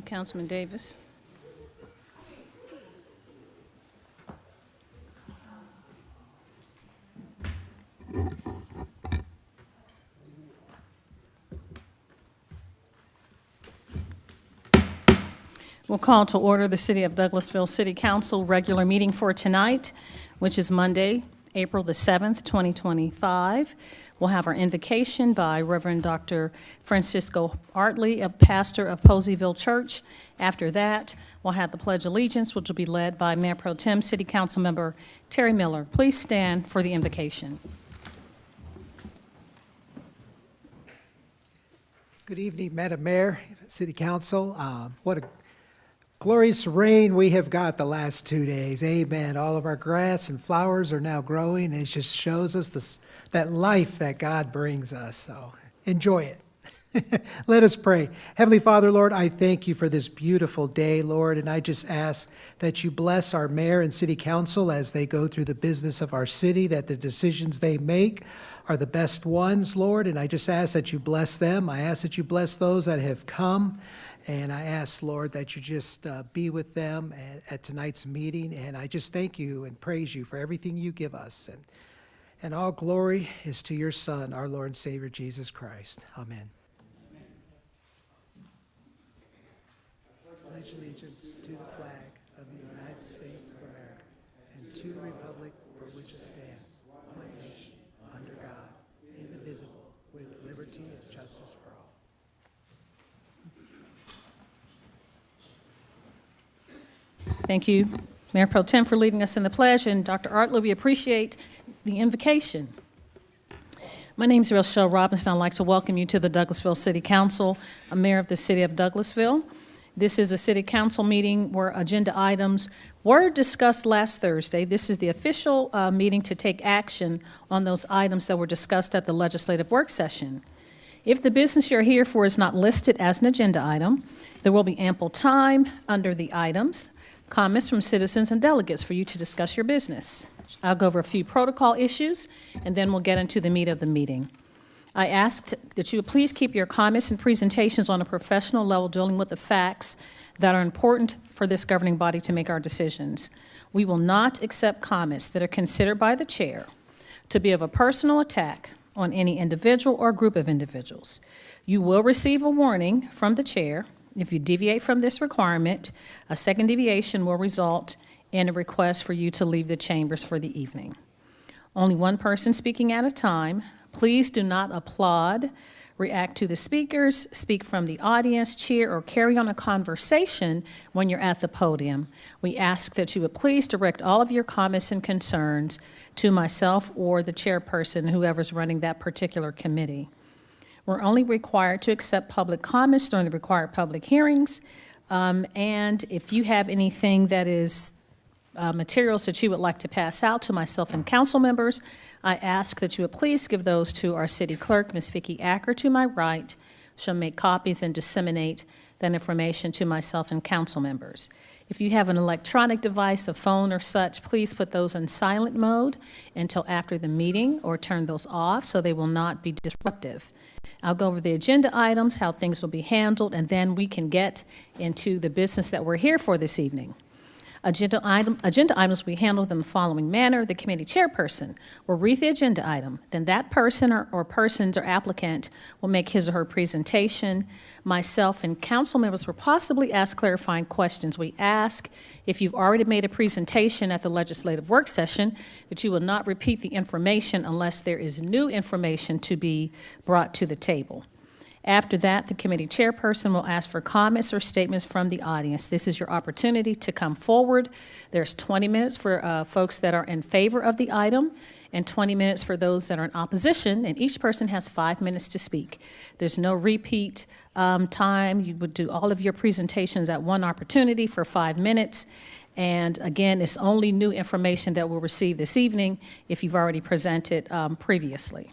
Councilman Davis. We'll call to order the City of Douglasville City Council regular meeting for tonight, which is Monday, April the 7th, 2025. We'll have our invocation by Reverend Dr. Francisco Artley, pastor of Poseyville Church. After that, we'll have the Pledge of Allegiance, which will be led by Mayor Pro Tem City Council Member Terry Miller. Please stand for the invocation. Good evening, Madam Mayor, City Council. What a glorious rain we have got the last 2 days. Amen. All of our grass and flowers are now growing. It just shows us that life that God brings us. So enjoy it. Let us pray. Heavenly Father, Lord, I thank you for this beautiful day, Lord, and I just ask that you bless our mayor and city council as they go through the business of our city, that the decisions they make are the best ones, Lord, and I just ask that you bless them. I ask that you bless those that have come, and I ask, Lord, that you just be with them at tonight's meeting, and I just thank you and praise you for everything you give us, and all glory is to your Son, our Lord and Savior, Jesus Christ. Amen. I pledge allegiance to the flag of the United States of America and to the republic for which it stands, one nation, under God, indivisible, with liberty and justice for all. Thank you, Mayor Pro Tem, for leading us in the pledge, and Dr. Artley, we appreciate the invocation. My name is Rochelle Robinson. I'd like to welcome you to the Douglasville City Council. I'm mayor of the city of Douglasville. This is a city council meeting where agenda items were discussed last Thursday. This is the official meeting to take action on those items that were discussed at the legislative work session. If the business you're here for is not listed as an agenda item, there will be ample time under the items, comments from citizens and delegates for you to discuss your business. I'll go over a few protocol issues, and then we'll get into the meat of the meeting. I ask that you please keep your comments and presentations on a professional level, dealing with the facts that are important for this governing body to make our decisions. We will not accept comments that are considered by the chair to be of a personal attack on any individual or group of individuals. You will receive a warning from the chair. If you deviate from this requirement, a second deviation will result in a request for you to leave the chambers for the evening. Only one person speaking at a time. Please do not applaud, react to the speakers, speak from the audience, cheer, or carry on a conversation when you're at the podium. We ask that you would please direct all of your comments and concerns to myself or the chairperson, whoever's running that particular committee. We're only required to accept public comments during the required public hearings, and if you have anything that is materials that you would like to pass out to myself and council members, I ask that you would please give those to our city clerk, Ms. Vicki Acker, to my right. She'll make copies and disseminate that information to myself and council members. If you have an electronic device, a phone or such, please put those in silent mode until after the meeting, or turn those off so they will not be disruptive. I'll go over the agenda items, how things will be handled, and then we can get into the business that we're here for this evening. Agenda items, we handle them the following manner. The committee chairperson will read the agenda item. Then that person or persons or applicant will make his or her presentation. Myself and council members will possibly ask clarifying questions. We ask, if you've already made a presentation at the legislative work session, that you will not repeat the information unless there is new information to be brought to the table. After that, the committee chairperson will ask for comments or statements from the audience. This is your opportunity to come forward. There's 20 minutes for folks that are in favor of the item and 20 minutes for those that are in opposition, and each person has 5 minutes to speak. There's no repeat time. You would do all of your presentations at one opportunity for 5 minutes. And again, it's only new information that we'll receive this evening if you've already presented previously.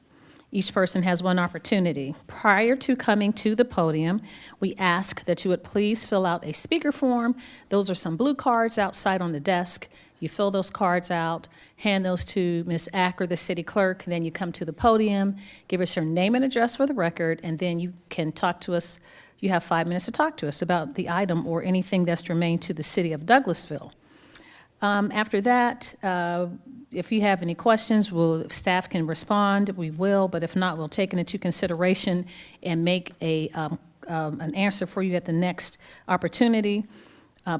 Each person has one opportunity. Prior to coming to the podium, we ask that you would please fill out a speaker form. Those are some blue cards outside on the desk. You fill those cards out, hand those to Ms. Acker, the city clerk, and then you come to the podium, give us your name and address for the record, and then you can talk to us, You have 5 minutes to talk to us about the item or anything that's germane to the city of Douglasville. After that, if you have any questions, if staff can respond, we will, but if not, we'll take it into consideration and make an answer for you at the next opportunity.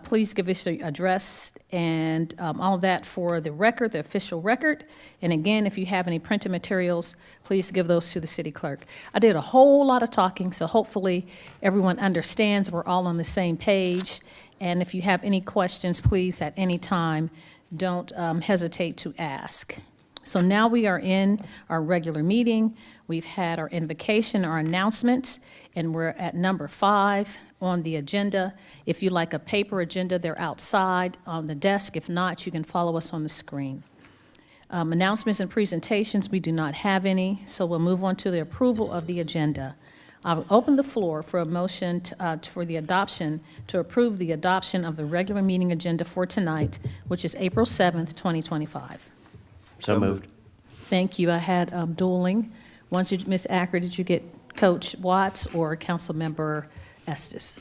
Please give us your address and all of that for the record, the official record. And again, if you have any printed materials, please give those to the city clerk. I did a whole lot of talking, so hopefully everyone understands we're all on the same page. And if you have any questions, please, at any time, don't hesitate to ask. So now we are in our regular meeting. We've had our invocation, our announcements, and we're at number 5 on the agenda. If you like a paper agenda, they're outside on the desk. If not, you can follow us on the screen. Announcements and presentations, we do not have any, so we'll move on to the approval of the agenda. I will open the floor for a motion for the adoption, to approve the adoption of the regular meeting agenda for tonight, which is April 7th, 2025. So moved. Thank you. I had dueling. Ms. Acker, did you get Coach Watts or Councilmember Estes?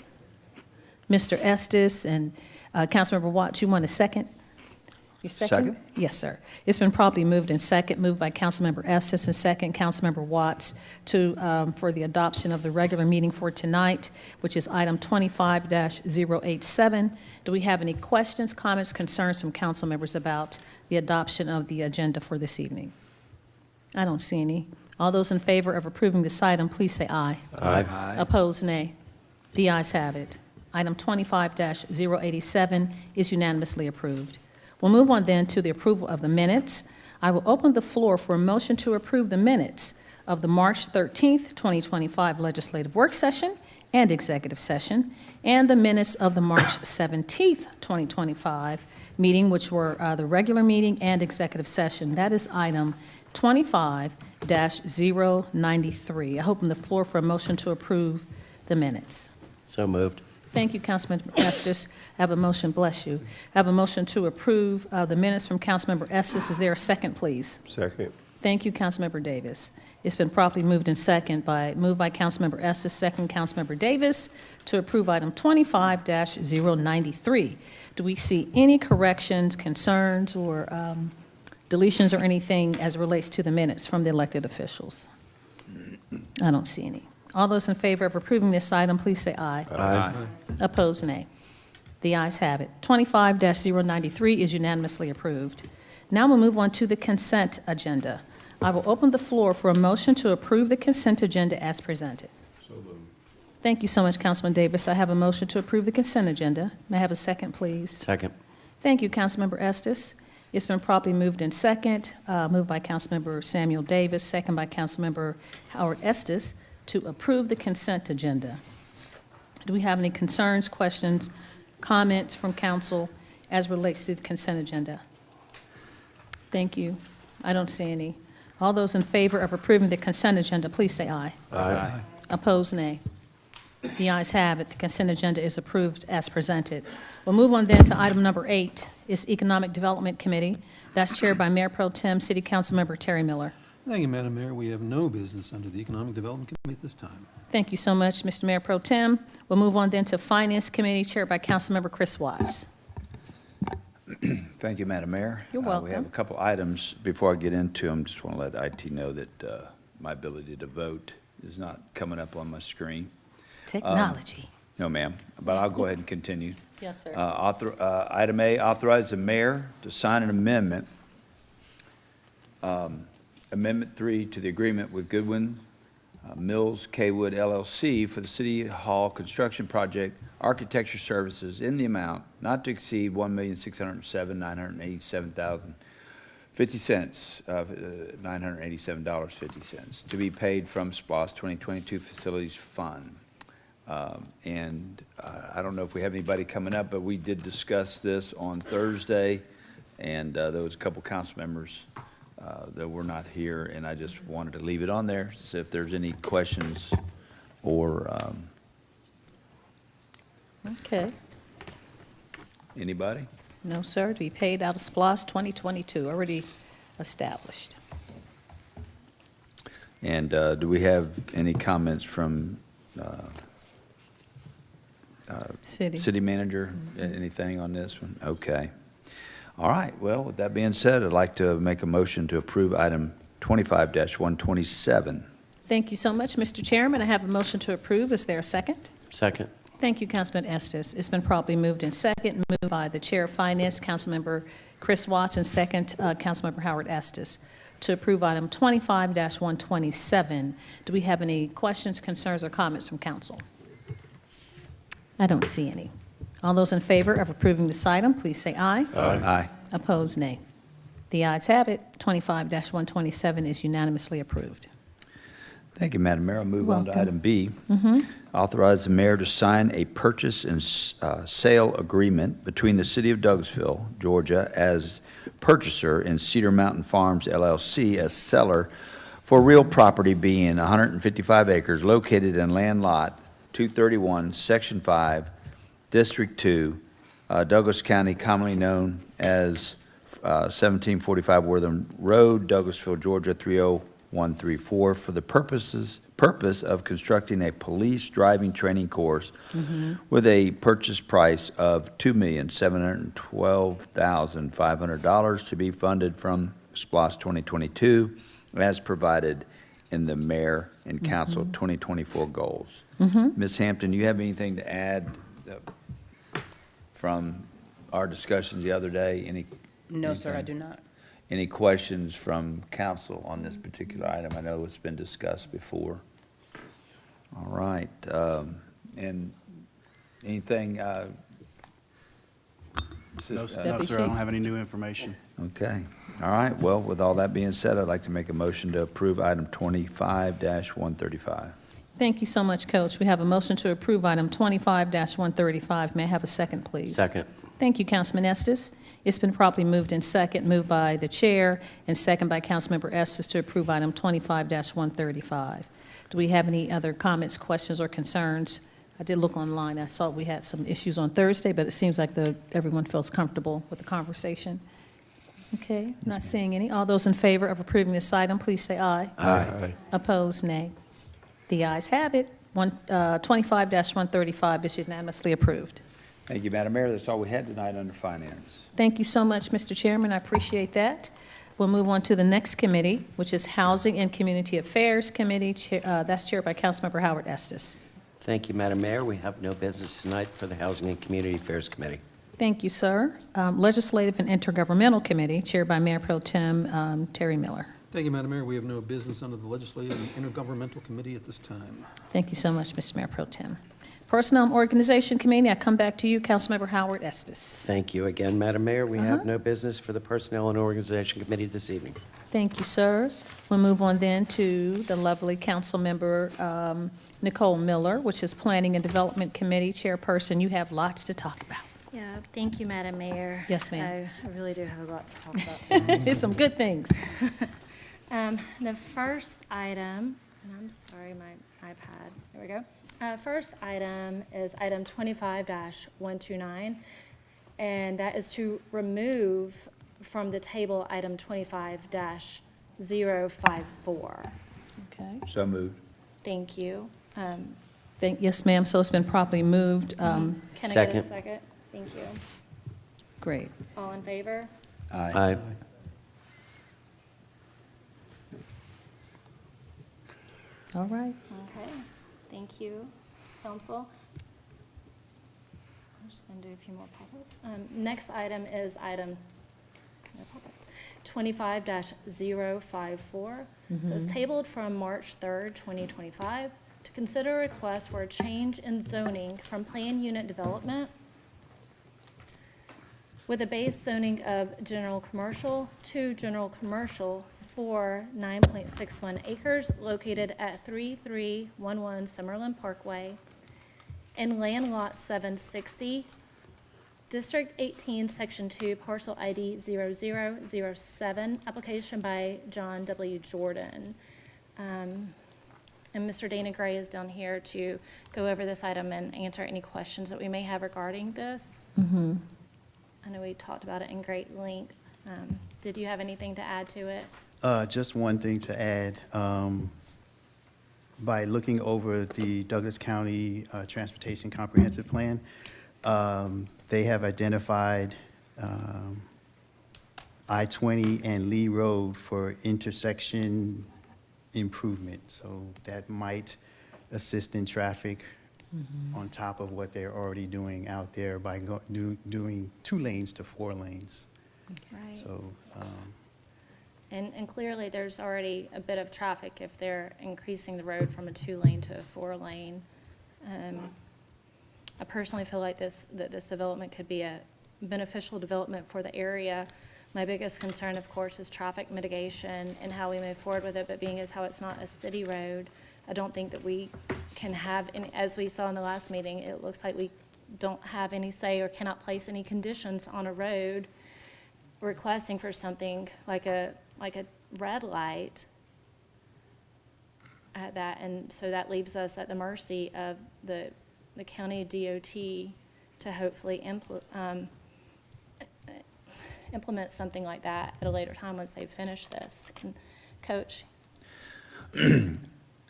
Mr. Estes and Councilmember Watts, you want a second? You second? Yes, sir. It's been properly moved and second, moved by Councilmember Estes and second Councilmember Watts for the adoption of the regular meeting for tonight, which is item 25-087. Do we have any questions, comments, concerns from council members about the adoption of the agenda for this evening? I don't see any. All those in favor of approving this item, please say aye. Aye. Opposed, nay. The ayes have it. Item 25-087 is unanimously approved. We'll move on then to the approval of the minutes. I will open the floor for a motion to approve the minutes of the March 13th, 2025 legislative work session and executive session, and the minutes of the March 17th, 2025 meeting, which were the regular meeting and executive session. That is item 25-093. I open the floor for a motion to approve the minutes. So moved. Thank you, Councilmember Estes. I have a motion, bless you. I have a motion to approve the minutes from Councilmember Estes. Is there a second, please? Second. Thank you, Councilmember Davis. It's been properly moved and moved by Councilmember Estes, second Councilmember Davis, to approve item 25-093. Do we see any corrections, concerns, or deletions or anything as it relates to the minutes from the elected officials? I don't see any. All those in favor of approving this item, please say aye. Aye. Opposed, nay. The ayes have it. 25-093 is unanimously approved. Now we'll move on to the consent agenda. I will open the floor for a motion to approve the consent agenda as presented. So moved. Thank you so much, Councilman Davis. I have a motion to approve the consent agenda. May I have a second, please? Second. Thank you, Councilmember Estes. It's been properly moved in second, moved by Councilmember Samuel Davis, second by Councilmember Howard Estes, to approve the consent agenda. Do we have any concerns, questions, comments from council as relates to the consent agenda? Thank you. I don't see any. All those in favor of approving the consent agenda, please say aye. Aye. Opposed, nay. The ayes have it. The consent agenda is approved as presented. We'll move on then to item number 8, is Economic Development Committee. That's chaired by Mayor Pro Tem City Council Member Terry Miller. Thank you, Madam Mayor. We have no business under the Economic Development Committee at this time. Thank you so much, Mr. Mayor Pro Tem. We'll move on then to Finance Committee chaired by Councilmember Chris Watts. Thank you, Madam Mayor. You're We have welcome. a couple items. Before I get into them, just want to let IT know that my ability to vote is not coming up on my screen. Technology. No, ma'am, but I'll go ahead and continue. Yes, sir. Item A, authorize the mayor to sign an amendment, Amendment 3 to the agreement with Goodwin Mills Kaywood LLC for the City Hall construction project architecture services in the amount not to exceed $1,607,987.50, $987.50, to be paid from SPOS 2022 Facilities Fund. And I don't know if we have anybody coming up, but we did discuss this on Thursday, and there was a couple council members that were not here, and I just wanted to leave it on there, so if there's any questions or Okay. anybody? No, sir. To be paid out of SPOS 2022, already established. And do we have any comments from City. City manager, anything on this one? Okay. All right, well, with that being said, I'd like to make a motion to approve item 25-127. Thank you so much, Mr. Chairman. I have a motion to approve. Is there a second? Second. Thank you, Councilman Estes. It's been properly moved in second, moved by the Chair of Finance, Councilmember Chris Watts, and second, Councilmember Howard Estes, to approve item 25-127. Do we have any questions, concerns, or comments from council? I don't see any. All those in favor of approving this item, please say aye. Aye. Opposed, nay. The ayes have it. 25-127 is unanimously approved. Thank you, Madam Mayor. I'll move on to Welcome. item B. Authorize the mayor to sign a purchase and sale agreement between the City of Douglasville, Georgia, as purchaser and Cedar Mountain Farms LLC as seller for real property being 155 acres located in land lot 231, Section 5, District 2, Douglas County, commonly known as 1745 Wortham Road, Douglasville, Georgia 30134, for the purpose of constructing a police driving training course with a purchase price of $2,712,500 to be funded from SPLOST 2022 as provided in the Mayor and Council 2024 goals. Ms. Hampton, you have anything to add from our discussions the other day? No, sir, I do not. Any questions from council on this particular item? I know it's been discussed before. All right, and anything? No, Assist- sir, Deputy I don't Chief. have any new information. Okay, all right, well, with all that being said, I'd like to make a motion to approve item 25-135. Thank you so much, Coach. We have a motion to approve item 25-135. May I have a second, please? Second. Thank you, Councilman Estes. It's been properly moved in second, moved by the chair, and second by Councilmember Estes to approve item 25-135. Do we have any other comments, questions, or concerns? I did look online. I saw we had some issues on Thursday, but it seems like everyone feels comfortable with the conversation. Okay, not seeing any. All those in favor of approving this item, please say aye. Aye. Opposed, nay. The ayes have it. 25-135 is unanimously approved. Thank you, Madam Mayor, that's all we had tonight under finance. Thank you so much, Mr. Chairman. I appreciate that. We'll move on to the next committee, which is Housing and Community Affairs Committee. That's chaired by Councilmember Howard Estes. Thank you, Madam Mayor. We have no business tonight for the Housing and Community Affairs Committee. Thank you, sir. Legislative and Intergovernmental Committee, chaired by Mayor Pro Tem Terry Miller. Thank you, Madam Mayor. We have no business under the Legislative and Intergovernmental Committee at this time. Thank you so much, Mr. Mayor Pro Tem. Personnel and Organization Committee, I come back to you, Councilmember Howard Estes. Thank you again, Madam Mayor. We have no business for the Personnel and Organization Committee this evening. Thank you, sir. We'll move on then to the lovely Councilmember Nicole Miller, which is Planning and Development Committee Chairperson. You have lots to talk about. Yeah, thank you, Madam Mayor. Yes, ma'am. I really do have a lot to talk about tonight. It's some good things. The first item, and I'm sorry, my iPad, there we go. First item is item 25-129, and that is to remove from the table item 25-054. Okay. So moved. Thank you. Yes, ma'am. So it's been properly moved. Can I get a Second. second? Thank you. Great. All in favor? Aye. All right. Okay, thank you, council. I'm just going to do a few more pop-ups. Next item is item, no pop-up, 25-054. So it's tabled from March 3rd, 2025, to consider a request for a change in zoning from plan unit development with a base zoning of general commercial to general commercial for 9.61 acres located at 3311 Summerlin Parkway in land lot 760, District 18, Section 2, parcel ID 0007, application by John W. Jordan. And Mr. Dana Gray is down here to go over this item and answer any questions that we may have regarding this. I know we talked about it in great length. Did you have anything to add to it? Just one thing to add. by looking over the Douglas County Transportation Comprehensive Plan, they have identified I-20 and Lee Road for intersection improvement. So that might assist in traffic on top of what they're already doing out there by doing 2 lanes to 4 lanes. Right. So, And clearly, there's already a bit of traffic if they're increasing the road from a 2-lane to a 4-lane. I personally feel like that this development could be a beneficial development for the area. My biggest concern, of course, is traffic mitigation and how we move forward with it, but being as how it's not a city road, I don't think that we can have, as we saw in the last meeting, it looks like we don't have any say or cannot place any conditions on a road requesting for something like a red light at that, and so that leaves us at the mercy of the county DOT to hopefully implement something like that at a later time once they've finished this. Coach?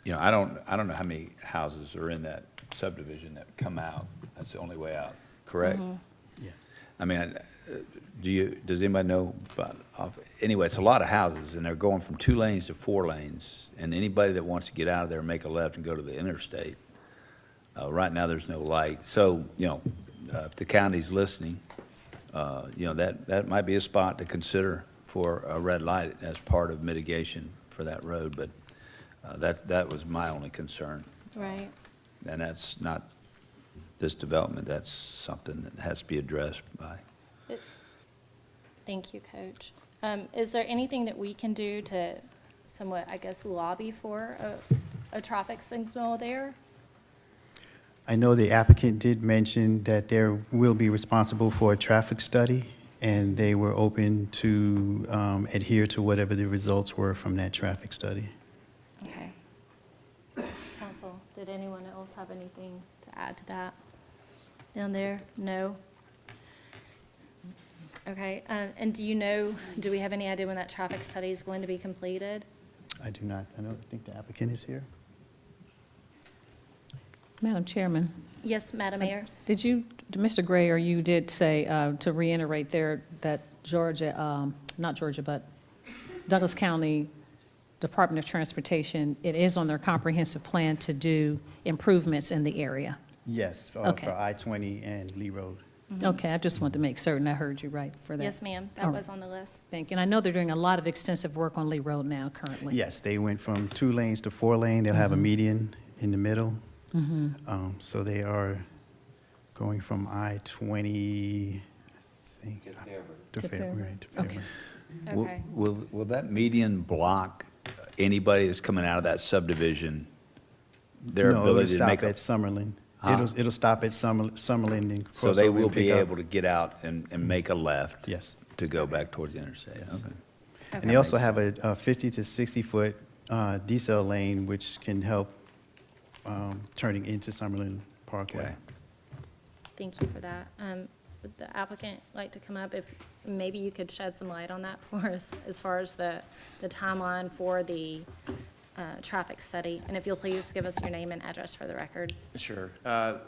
You know, I don't know how many houses are in that subdivision that come out. That's the only way out, correct? yes. I mean, does anybody know about, anyway, it's a lot of houses, and they're going from 2 lanes to 4 lanes, and anybody that wants to get out of there, make a left and go to the interstate. Right now, there's no light. So, you know, if the county's listening, you know, that might be a spot to consider for a red light as part of mitigation for that road, but that was my only concern. Right. And that's not this development, that's something that has to be addressed by. Thank you, Coach. Is there anything that we can do to somewhat, I guess, lobby for a traffic signal there? I know the applicant did mention that they will be responsible for a traffic study, and they were open to adhere to whatever the results were from that traffic study. Okay. Council, did anyone else have anything to add to that? Down there? No? Okay, and do we have any idea when that traffic study is going to be completed? I do not, I don't think the applicant is here. Madam Chairman, Yes, Madam Mayor? did you, Mr. Gray, or you did say, to reiterate there, that Georgia, not Georgia, but Douglas County Department of Transportation, it is on their comprehensive plan to do improvements in the area? Yes, Okay. for I-20 and Lee Road. Okay, I just wanted to make certain I heard you right for that. Yes, ma'am, All that right. was on the list. Thank you. And I know they're doing a lot of extensive work on Lee Road now currently. Yes, they went from 2 lanes to 4 lane. They'll have a median in the middle. So they are going from I-20, I think, to To Fairburn. Fairburn. to Fairburn. Okay. Will- Okay. Will that median block anybody that's coming out of that subdivision, their No, it'll ability to stop make at a... Summerlin. Huh? It'll stop at Summerlin and So cross they over and will be pick up. able to get out and make a left? Yes. To go back towards the interstate? Yes. Okay. And they also have a 50 to 60-foot decel lane, which can help turning into Summerlin Parkway. Okay. Thank you for that. Would the applicant like to come up? If maybe you could shed some light on that for us as far as the timeline for the traffic study? And if you'll please give us your name and address for the record. Sure.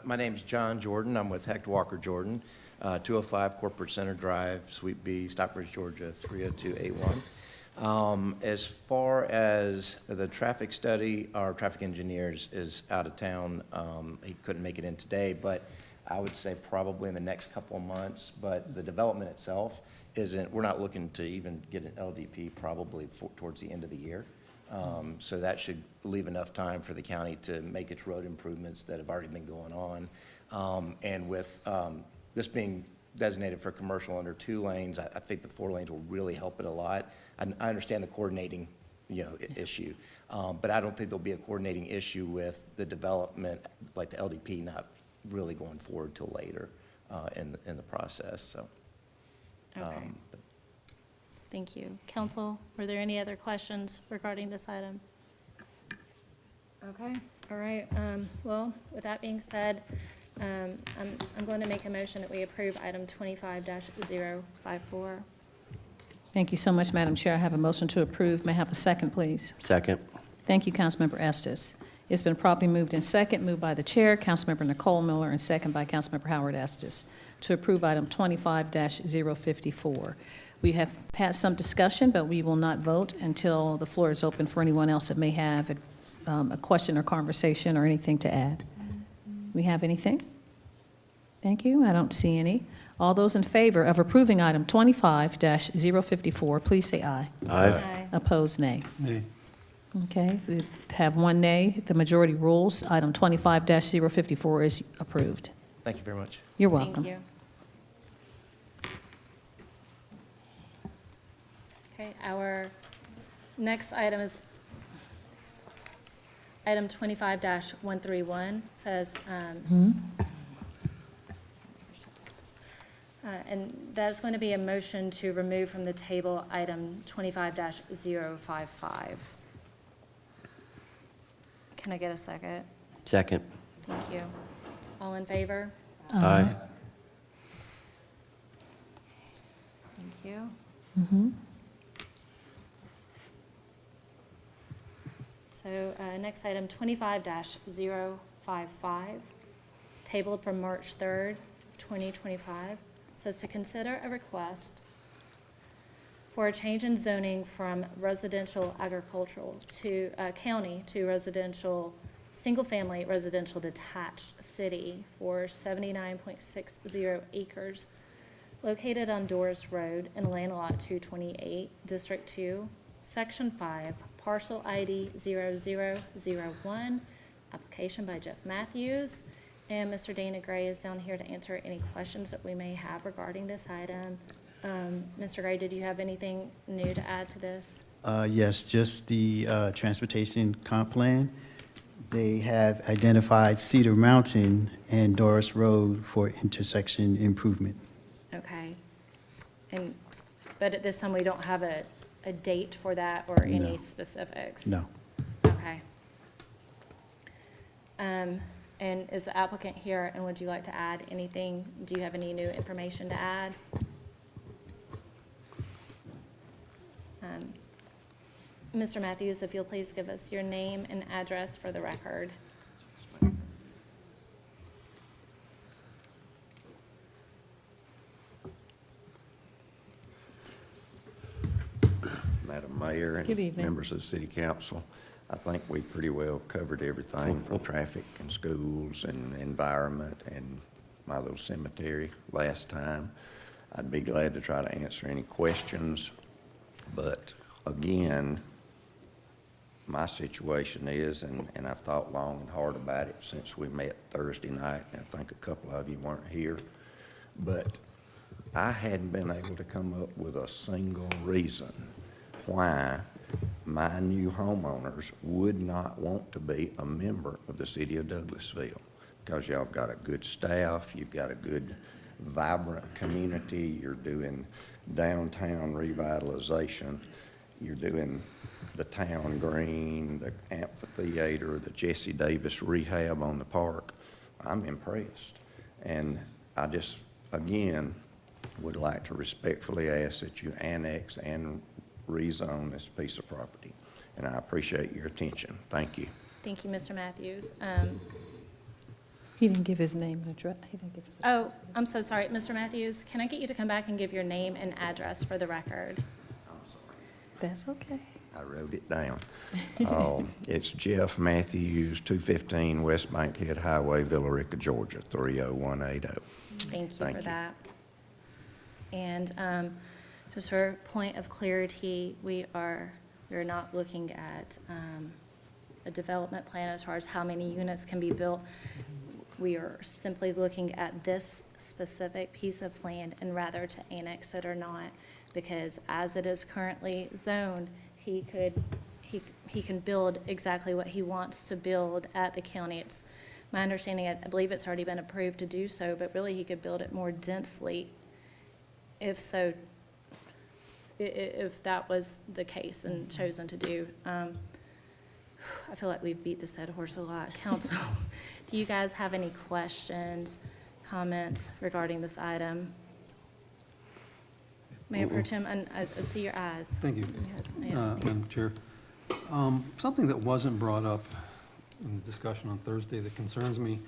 My name's John Jordan. I'm with Hecht Walker Jordan, 205 Corporate Center Drive, Suite B, Stockbridge, Georgia, 30281. As far as the traffic study, our traffic engineer is out of town. He couldn't make it in today, but I would say probably in the next couple of months. But the development itself we're not looking to even get an LDP probably towards the end of the year. So that should leave enough time for the county to make its road improvements that have already been going on. And with this being designated for commercial under 2 lanes, I think the 4 lanes will really help it a lot. I understand the coordinating, issue, but I don't think there'll be a coordinating issue with the development, like the LDP not really going forward till later in the process, so. Okay. Thank you. Council, were there any other questions regarding this item? Okay, all right. Well, with that being said, I'm going to make a motion that we approve item 25-054. Thank you so much, Madam Chair. I have a motion to approve. May I have a second, please? Second. Thank you, Councilmember Estes. It's been properly moved in second, moved by the chair, Councilmember Nicole Miller, and second by Councilmember Howard Estes, to approve item 25-054. We have had some discussion, but we will not vote until the floor is open for anyone else that may have a question or conversation or anything to add. We have anything? Thank you. I don't see any. All those in favor of approving item 25-054, please say aye. Aye. Opposed, nay. Nay. Okay, we have one nay. The majority rules. Item 25-054 is approved. Thank you very much. You're welcome. Thank you. Okay, our next item is item 25-131, says, and that's going to be a motion to remove from the table item 25-055. Can I get a second? Second. Thank you. All in favor? Aye. Thank you. So, next item, 25-055, tabled from March 3rd, 2025, says to consider a request for a change in zoning from residential agricultural to, county to residential, single-family residential detached city for 79.60 acres located on Doris Road in Land Lot 228, District 2, Section 5, Parcel ID 0001, application by Jeff Matthews. And Mr. Dana Gray is down here to answer any questions that we may have regarding this item. Mr. Gray, did you have anything new to add to this? Yes, just the transportation comp plan. They have identified Cedar Mountain and Doris Road for intersection improvement. Okay. But at this time, we don't have a date for that or any No. specifics? No. Okay. And is the applicant here, and would you like to add anything? Do you have any new information to add? Mr. Matthews, if you'll please give us your name and address for the record. Madam Mayor Good and evening. members of the city council, I think we pretty well covered everything from traffic and schools and environment and my little cemetery last time. I'd be glad to try to answer any questions, but again, my situation is, and I've thought long and hard about it since we met Thursday night, and I think a couple of you weren't here, but I hadn't been able to come up with a single reason why my new homeowners would not want to be a member of the city of Douglasville. Because y'all have got a good staff, you've got a good, vibrant community, you're doing downtown revitalization, you're doing the town green, the amphitheater, the Jesse Davis rehab on the park. I'm impressed. And I just, again, would like to respectfully ask that you annex and rezone this piece of property. And I appreciate your attention. Thank you. Thank you, Mr. Matthews. He didn't give his name and address. He didn't give his. Oh, I'm so sorry. Mr. Matthews, can I get you to come back and give your name and address for the record? That's okay. I wrote it down. It's Jeff Matthews, 215 West Bankhead Highway, Villa Rica, Georgia, 30180. Thank you Thank for you. that. And just for point of clarity, we're not looking at a development plan as far as how many units can be built. We are simply looking at this specific piece of land and rather to annex it or not, because as it is currently zoned, he can build exactly what he wants to build at the county. It's my understanding, I believe it's already been approved to do so, but really he could build it more densely if so, if that was the case and chosen to do. I feel like we've beat this dead horse a lot. Council, do you guys have any questions, comments regarding this item? Mayor Pro Tem, I see your eyes. Thank you, Yeah, Madam Chair. Something that wasn't brought up in the discussion on Thursday that concerns me.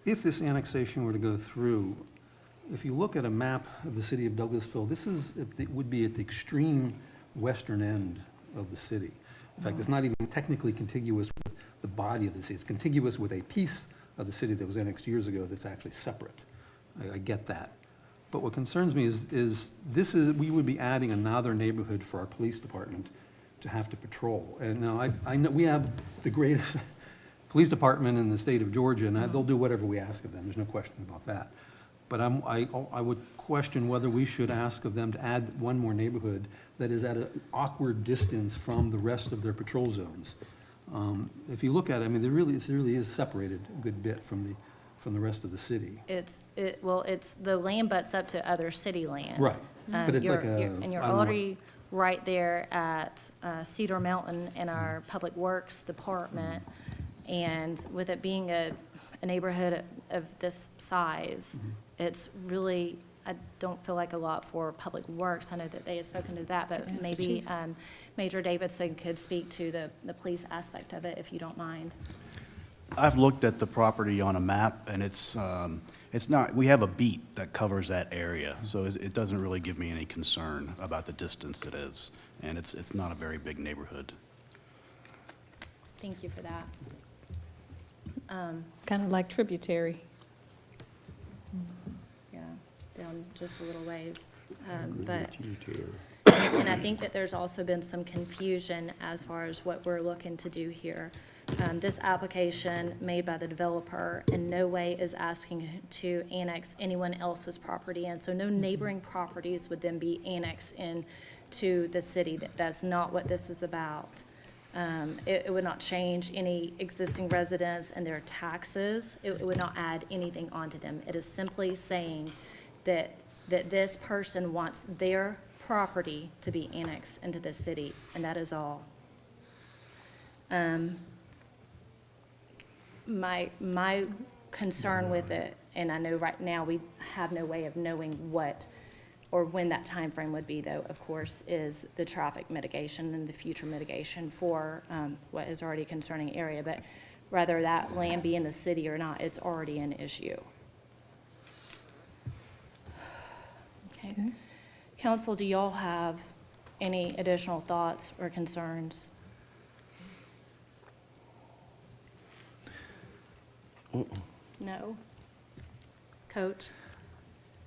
If this annexation were to go through, if you look at a map of the city of Douglasville, it would be at the extreme western end of the city. In fact, it's not even technically contiguous with the body of the city. It's contiguous with a piece of the city that was annexed years ago that's actually separate. I get that. But what concerns me is we would be adding another neighborhood for our police department to have to patrol. And now I know we have the greatest police department in the state of Georgia, and they'll do whatever we ask of them. There's no question about that. But I would question whether we should ask of them to add one more neighborhood that is at an awkward distance from the rest of their patrol zones. If you look at it, I mean, it really is separated a good bit from the rest of the city. It's the land butts up to other city land. Right. But it's like And you're I don't know already right there at Cedar Mountain in our Public Works Department. And with it being a neighborhood of this size, it's really, I don't feel like a lot for Public Works. I know that they have spoken to that, but maybe Major Davidson could speak to the police aspect of it, if you don't mind. I've looked at the property on a map, and it's not, we have a beat that covers that area, so it doesn't really give me any concern about the distance it is, and it's not a very big neighborhood. Thank you for that. Kind of like tributary. Yeah, down just a little ways. But, and I think that there's also been some confusion as far as what we're looking to do here. This application made by the developer in no way is asking to annex anyone else's property, and so no neighboring properties would then be annexed into the city. That's not what this is about. It would not change any existing residents and their taxes. It would not add anything onto them. It is simply saying that this person wants their property to be annexed into the city, and that is all. My concern with it, and I know right now we have no way of knowing what or when that time frame would be, though, of course, is the traffic mitigation and the future mitigation for what is already a concerning area. But whether that land be in the city or not, it's already an issue. Okay. Council, do y'all have any additional thoughts or concerns? No? Coach?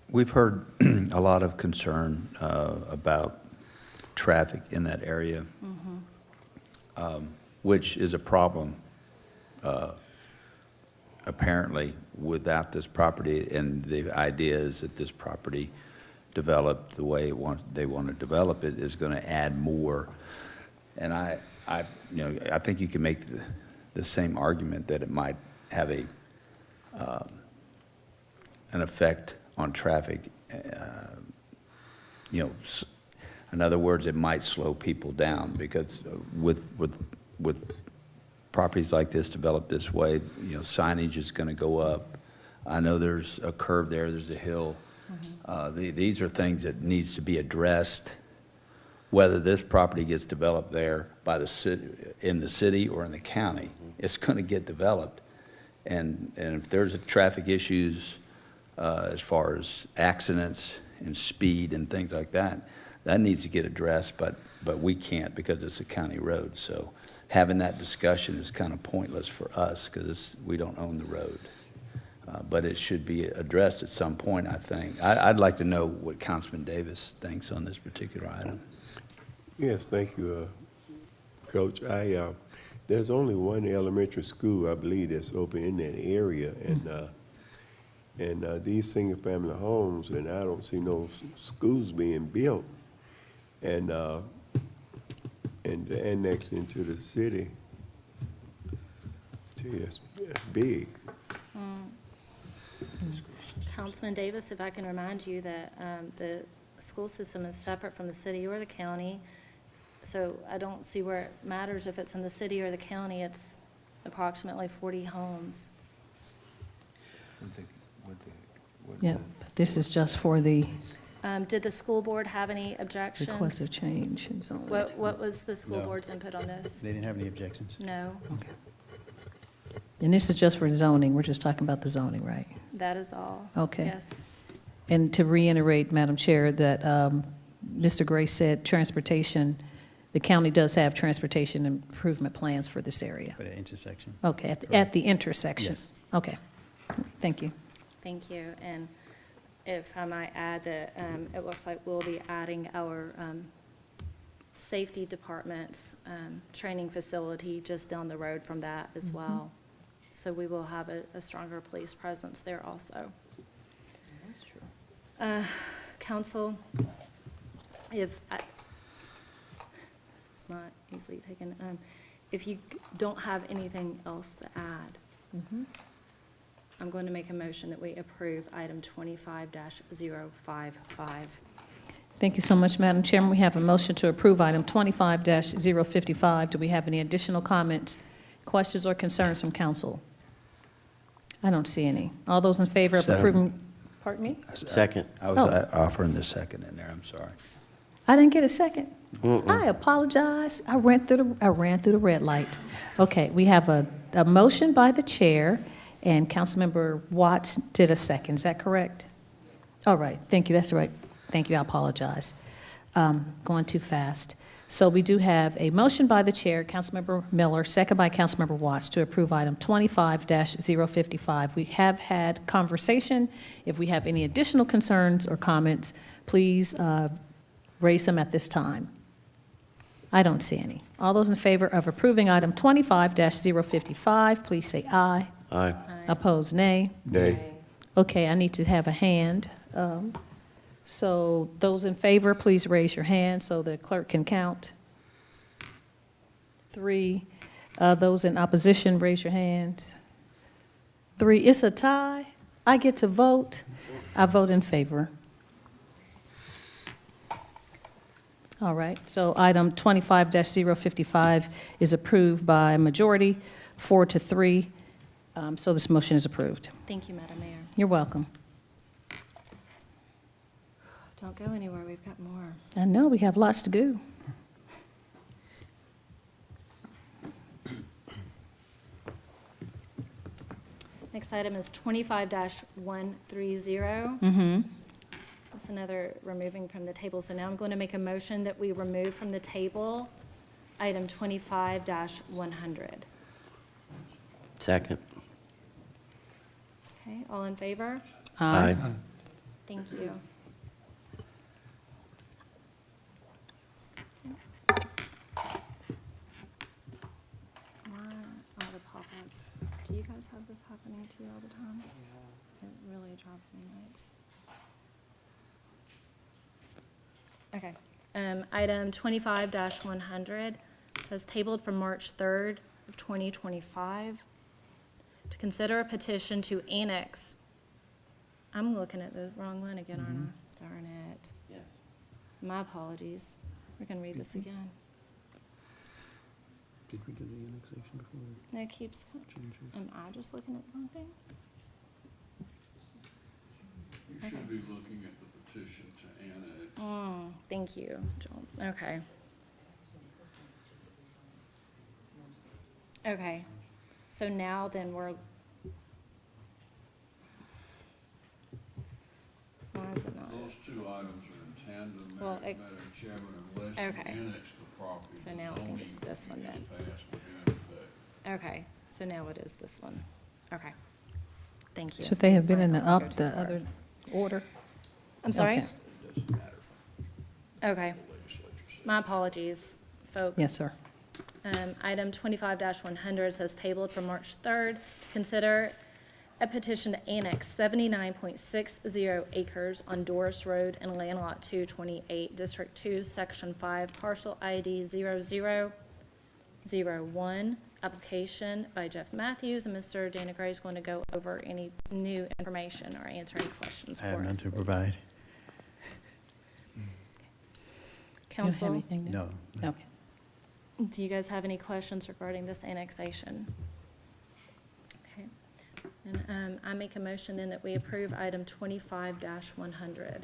We've heard a lot of concern about traffic in that area, which is a problem, apparently, without this property. And the idea is that this property developed the way they want to develop it is going to add more. And I think you can make the same argument that it might have an effect on traffic. In other words, it might slow people down, because with properties like this developed this way, signage is going to go up. I know there's a curve there, there's a hill. These are things that needs to be addressed, whether this property gets developed there by the city, in the city or in the county. It's going to get developed, and if there's traffic issues as far as accidents and speed and things like that, that needs to get addressed, but we can't, because it's a county road. So having that discussion is kind of pointless for us, because we don't own the road. But it should be addressed at some point, I think. I'd like to know what Councilman Davis thinks on this particular item. Yes, thank you, Coach. There's only one elementary school, I believe, that's open in that area, and these single-family homes, and I don't see no schools being built, and to annex into the city, that's big. Councilman Davis, if I can remind you that the school system is separate from the city or the county, so I don't see where it matters if it's in the city or the county. It's approximately 40 homes. Yeah, but this is just for the Did the school board have any objections? Request a change in zoning. What was the school No. board's input on this? They didn't have any objections. No, And this is just for zoning, we're just talking about the zoning, right? that is all. Okay. Yes. And to reiterate, Madam Chair, that Mr. Gray said transportation, the county does have transportation improvement plans for this area. For the intersection. Okay, at the intersection? Yes. Okay, thank you. Thank you. And if I might add that it looks like we'll be adding our safety department's training facility just down the road from that as well. So we will have a stronger police presence there also. Council, this was not easily taken. If you don't have anything else to add, I'm going to make a motion that we approve item 25-055. Thank you so much, Madam Chairman. We have a motion to approve item 25-055. Do we have any additional comments, questions, or concerns from council? I don't see any. All those in favor of Second. approving, pardon me? Second. I was offering the second in there, I'm sorry. I didn't get a second. I apologize. I ran through the red light. Okay, we have a motion by the chair, and Councilmember Watts did a second. Is that correct? All right, thank you. That's right. Thank you. I apologize. Going too fast. So we do have a motion by the chair, Councilmember Miller, second by Councilmember Watts, to approve item 25-055. We have had conversation. If we have any additional concerns or comments, please raise them at this time. I don't see any. All those in favor of approving item 25-055, please say aye. Aye. Opposed, nay. Nay. Okay, I need to have a hand. So those in favor, please raise your hand so the clerk can count. 3. Those in opposition, raise your hand. 3. It's a tie. I get to vote. I vote in favor. All right, so item 25-055 is approved by majority, 4-3. So this motion is approved. Thank you, Madam Mayor. You're welcome. Don't go anywhere, we've got more. I know, we have lots to do. Next item is 25-130. That's another removing from the table. So now I'm going to make a motion that we remove from the table item 25-100. Second. Okay, all in favor? Aye. Thank you. Why all the pop-ups? Do you guys have this happening to you all the time? It really drives me nuts. Okay, item 25-100 says tabled from March 3rd of 2025 to consider a petition to annex. I'm looking at the wrong one again, aren't I? Darn it. Yes. My apologies. We're gonna read this again. Did we do the annexation before? No, it keeps, Changes. am I just looking at the wrong thing? You should be looking at the petition to annex. Thank you, Joel. Okay. Okay, so now then why is it not? Those two items are in tandem, Well, Madam Chairman, unless you okay. annex the property. So now I think it's this one then. Zoning you just passed would be in effect. Okay, so now it is this one. Okay, thank you. Should they have been in the Go too the far. other order? I'm sorry? Okay. Okay. My apologies, folks. Yes, sir. Item 25-100 says tabled from March 3rd. Consider a petition to annex 79.60 acres on Doris Road and Land Lot 228, District 2, Section 5, Parcel ID 0001. Application by Jeff Matthews, and Mr. Dana Gray is going to go over any new information or answer any questions for I us. have none to please. provide. Do you have Council, anything to- No. Okay. do you guys have any questions regarding this annexation? Okay. And I make a motion then that we approve item 25-100.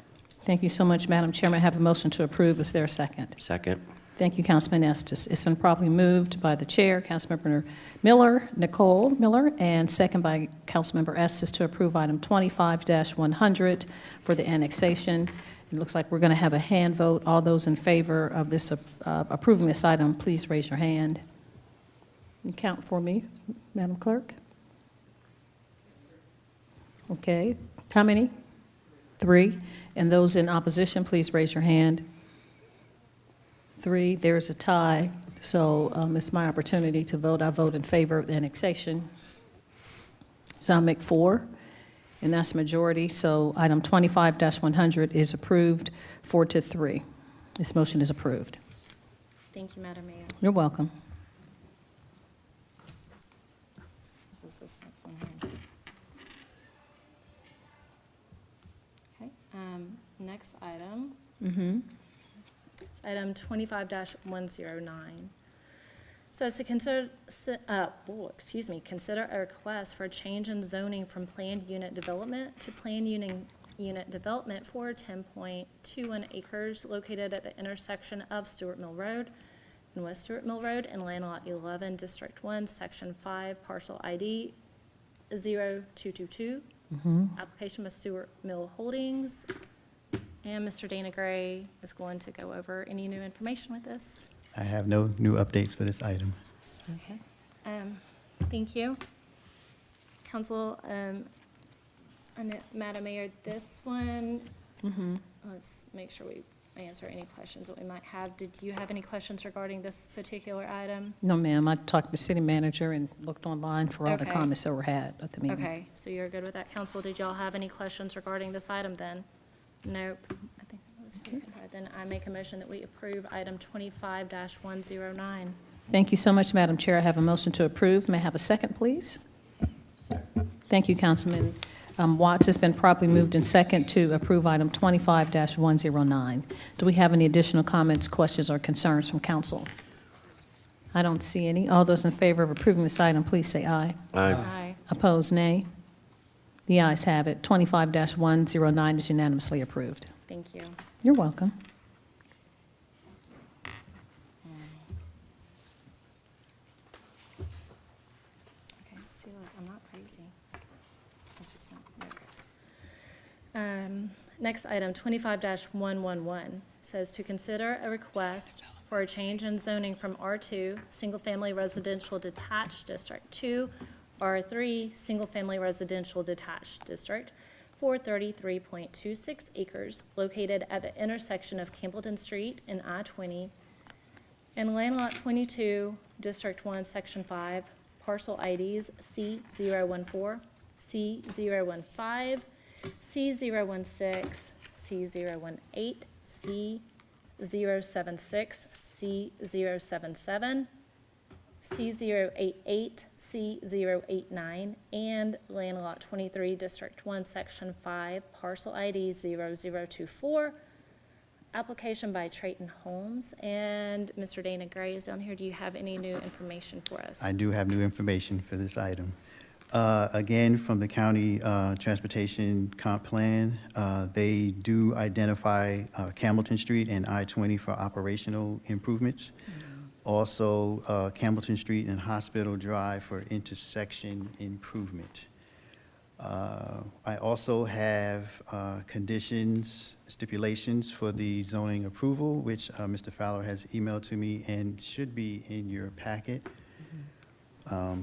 Thank you so much, Madam Chairman. I have a motion to approve. Is there a second? Second. Thank you, Councilman Estes. It's been properly moved by the chair, Councilmember Miller, Nicole Miller, and second by Councilmember Estes to approve item 25-100 for the annexation. It looks like we're going to have a hand vote. All those in favor of this, approving this item, please raise your hand. And count for me, Madam Clerk. Okay, how many? 3. And those in opposition, please raise your hand. 3, there's a tie, so it's my opportunity to vote. I vote in favor of the annexation. So I'll make 4, and that's majority. So item 25-100 is approved, 4-3. This motion is approved. Thank you, Madam Mayor. You're welcome. This is this next one here. Okay, next item. Item 25-109 says to consider, consider a request for a change in zoning from planned unit development to planned unit development for 10.21 acres located at the intersection of Stewart Mill Road and West Stewart Mill Road in Land Lot 11, District 1, Section 5, Parcel ID 0222. Application by Stewart Mill Holdings. And Mr. Dana Gray is going to go over any new information with this. I have no new updates for this item. Okay. Thank you. Council, Madam Mayor, this one, let's make sure we answer any questions that we might have. Did you have any questions regarding this particular item? No, ma'am. I talked to the city manager and looked online for all the Okay. comments that were had at the meeting. Okay, so you're good with that, Council. Did y'all have any questions regarding this item then? Nope. I think that was pretty good. Then I make a motion that we approve item 25-109. Thank you so much, Madam Chair. I have a motion to approve. May I have a second, please? Thank you, Councilman Watts. Has been properly moved in second to approve item 25-109. Do we have any additional comments, questions, or concerns from council? I don't see any. All those in favor of approving this item, please say aye. Aye. Opposed, nay. The ayes have it. 25-109 is unanimously approved. Thank you. You're welcome. Okay, see, look, I'm not crazy. It's just not, there it goes. Next item, 25-111, says to consider a request for a change in zoning from R2, Single-Family Residential Detached District, to R3, Single-Family Residential Detached District, for 33.26 acres located at the intersection of Campbellton Street and I-20 and Land Lot 22, District 1, Section 5, parcel IDs C014, C015, C016, C018, C076, C077, C088, C089, and Land Lot 23, District 1, Section 5, parcel ID 0024, application by Trayton Homes. And Mr. Dana Gray is down here. Do you have any new information for us? I do have new information for this item. Again, from the county transportation comp plan, they do identify Campbellton Street and I-20 for operational improvements. Also, Campbellton Street and Hospital Drive for intersection improvement. I also have conditions, stipulations for the zoning approval, which Mr. Fowler has emailed to me and should be in your packet.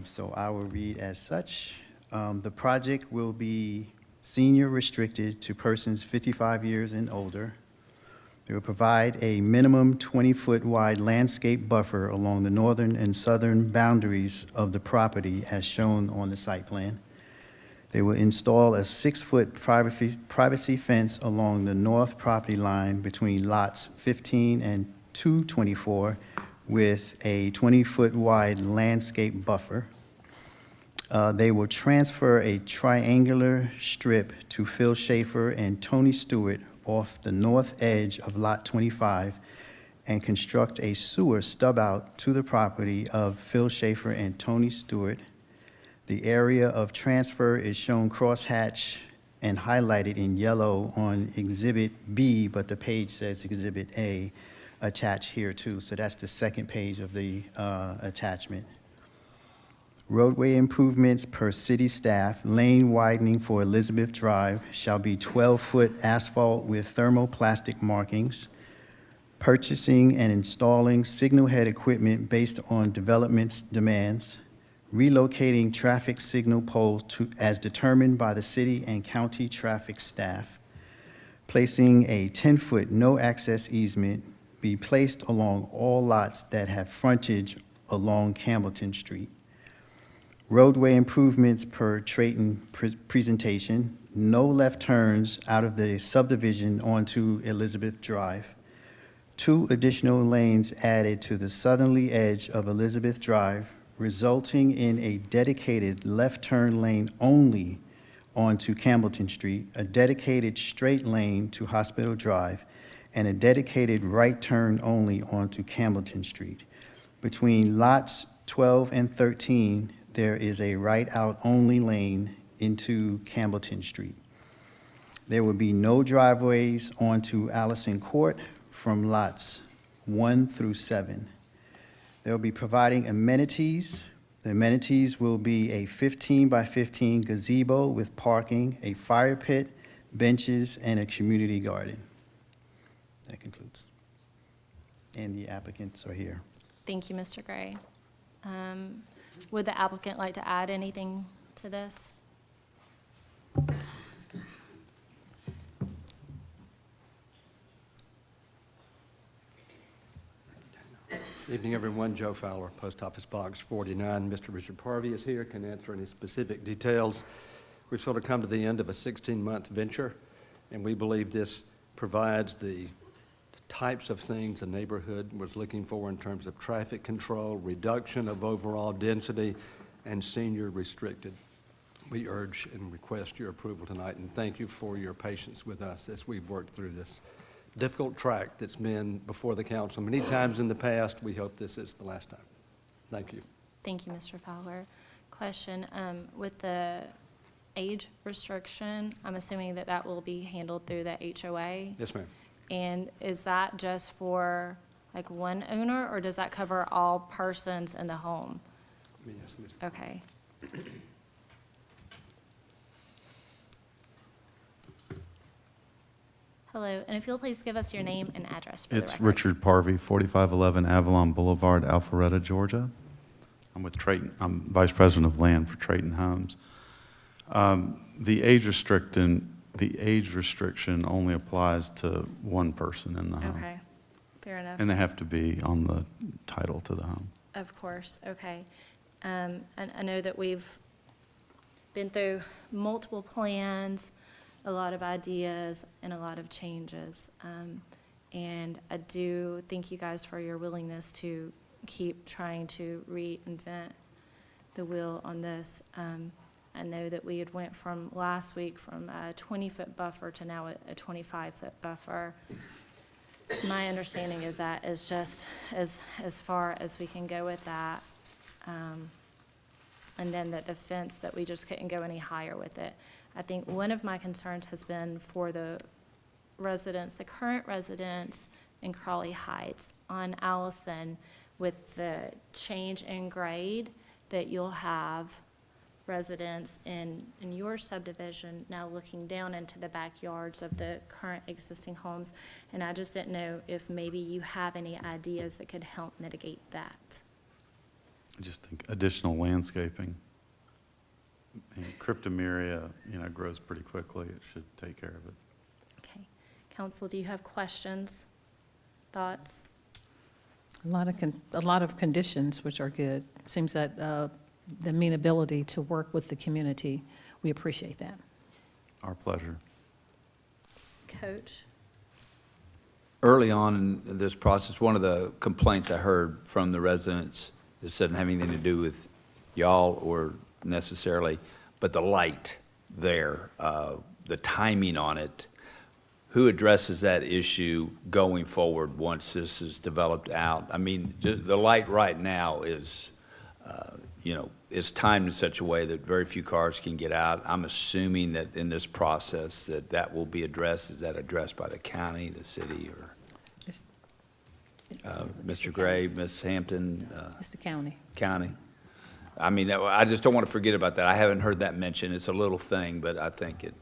So I will read as such. The project will be senior restricted to persons 55 years and older. They will provide a minimum 20-foot wide landscape buffer along the northern and southern boundaries of the property as shown on the site plan. They will install a 6-foot privacy fence along the north property line between lots 15 and 224 with a 20-foot wide landscape buffer. They will transfer a triangular strip to Phil Schaefer and Tony Stewart off the north edge of Lot 25 and construct a sewer stub-out to the property of Phil Schaefer and Tony Stewart. The area of transfer is shown crosshatch and highlighted in yellow on Exhibit B, but the page says Exhibit A attached here too. So that's the second page of the attachment. Roadway improvements per city staff, lane widening for Elizabeth Drive shall be 12-foot asphalt with thermoplastic markings. Purchasing and installing signal head equipment based on development's demands. Relocating traffic signal poles as determined by the city and county traffic staff. Placing a 10-foot no-access easement be placed along all lots that have frontage along Campbellton Street. Roadway improvements per Trayton presentation, no left turns out of the subdivision onto Elizabeth Drive. 2 additional lanes added to the southerly edge of Elizabeth Drive, resulting in a dedicated left turn lane only onto Campbellton Street, a dedicated straight lane to Hospital Drive, and a dedicated right turn only onto Campbellton Street. Between lots 12 and 13, there is a right-out only lane into Campbellton Street. There will be no driveways onto Allison Court from lots 1 through 7. They'll be providing amenities. The amenities will be a 15 by 15 gazebo with parking, a fire pit, benches, and a community garden. That concludes. And the applicants are here. Thank you, Mr. Gray. Would the applicant like to add anything to this? Evening, everyone. Joe Fowler, Post Office Box 49. Mr. Richard Parvey is here, can answer any specific details. We've sort of come to the end of a 16-month venture, and we believe this provides the types of things the neighborhood was looking for in terms of traffic control, reduction of overall density, and senior restricted. We urge and request your approval tonight, and thank you for your patience with us as we've worked through this difficult track that's been before the council many times in the past. We hope this is the last time. Thank you. Thank you, Mr. Fowler. Question, with the age restriction, I'm assuming that that will be handled through the HOA? Yes, ma'am. And is that just for like one owner, or does that cover all persons in the home? Yes, Ms. Okay. Hello, and if you'll please give us your name and address for the record. It's Richard Parvey, 4511 Avalon Boulevard, Alpharetta, Georgia. I'm with Trayton. I'm Vice President of Land for Trayton Homes. The age restriction only applies to one person in the home. Okay, fair enough. And they have to be on the title to the home. Of course, okay. And I know that we've been through multiple plans, a lot of ideas, and a lot of changes. And I do thank you guys for your willingness to keep trying to reinvent the wheel on this. I know that we had went from last week from a 20-foot buffer to now a 25-foot buffer. My understanding is that is just as far as we can go with that. And then that the fence, that we just couldn't go any higher with it. I think one of my concerns has been for the residents, the current residents in Crawley Heights on Allison, with the change in grade, that you'll have residents in your subdivision now looking down into the backyards of the current existing homes. And I just didn't know if maybe you have any ideas that could help mitigate that. I just think additional landscaping. And cryptomeria, grows pretty quickly. It should take care of it. Okay. Council, do you have questions, thoughts? A lot of conditions, which are good. Seems that the amenability to work with the community, we appreciate that. Our pleasure. Coach? Early on in this process, one of the complaints I heard from the residents, this doesn't have anything to do with y'all or necessarily, but the light there, the timing on it. Who addresses that issue going forward once this is developed out? I mean, the light right now is, it's timed in such a way that very few cars can get out. I'm assuming that in this process that will be addressed. Is that addressed by the county, the city, or Mr. Gray, Ms. Hampton? It's the county. County. I mean, I just don't want to forget about that. I haven't heard that mentioned. It's a little thing, but I think it